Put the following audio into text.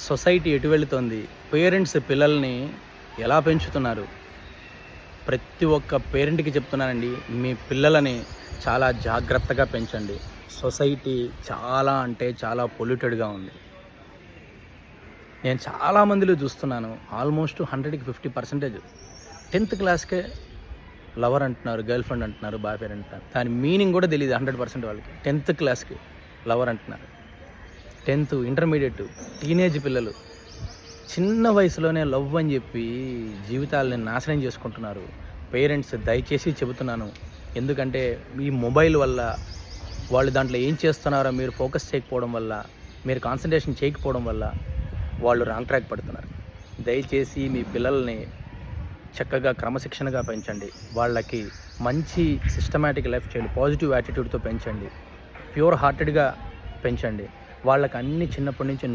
Society ఎటు వెళుతోంది? Parents పిల్లల్ని ఎలా పెంచుతున్నారు? ప్రతి ఒక్క పేరెంట్‌కి చెప్తున్నానండి. మీ పిల్లలని చాలా జాగ్రత్తగా పెంచండి. సొసైటీ చాలా అంటే చాలా పొల్యూటెడ్‌గా ఉంది. నేను చాలా మందిలో చూస్తున్నాను. ఆల్మోస్ట్ 100కి 50% 10థ్ క్లాస్‌కే లవర్ అంటున్నారు, గర్ల్ ఫ్రెండ్ అంటున్నారు, బాయ్ ఫ్రెండ్ అంటున్నారు. దాని మీనింగ్ కూడా తెలీదు 100% వాళ్ళకి. 10థ్ క్లాస్‌కి లవర్ అంటున్నారు. 10థ్, ఇంటర్మీడియేట్, టీనేజ్ పిల్లలు చిన్న వయసులోనే లవ్ అని చెప్పి జీవితాలని నాశనం చేసుకుంటున్నారు. పేరెంట్స్ దయచేసి చెబుతున్నాను. ఎందుకంటే ఈ మొబైల్ వల్ల వాళ్ళు దాంట్లో ఏం చేస్తున్నారో మీరు ఫోకస్ చేయకపోవడం వల్ల, మీరు కాన్సంట్రేషన్ చేయకపోవడం వల్ల వాళ్ళు రాంగ్ ట్రాక్ పడుతున్నారు. దయచేసి మీ పిల్లల్ని చక్కగా క్రమశిక్షణగా పెంచండి. వాళ్ళకి మంచి సిస్టమాటిక్ లైఫ్ స్టైల్, పాజిటివ్ యాటిట్యూడ్తో పెంచండి. ప్యూర్ హార్టెడ్గా పెంచండి. వాళ్ళకి అన్ని చిన్నప్పటి నుంచి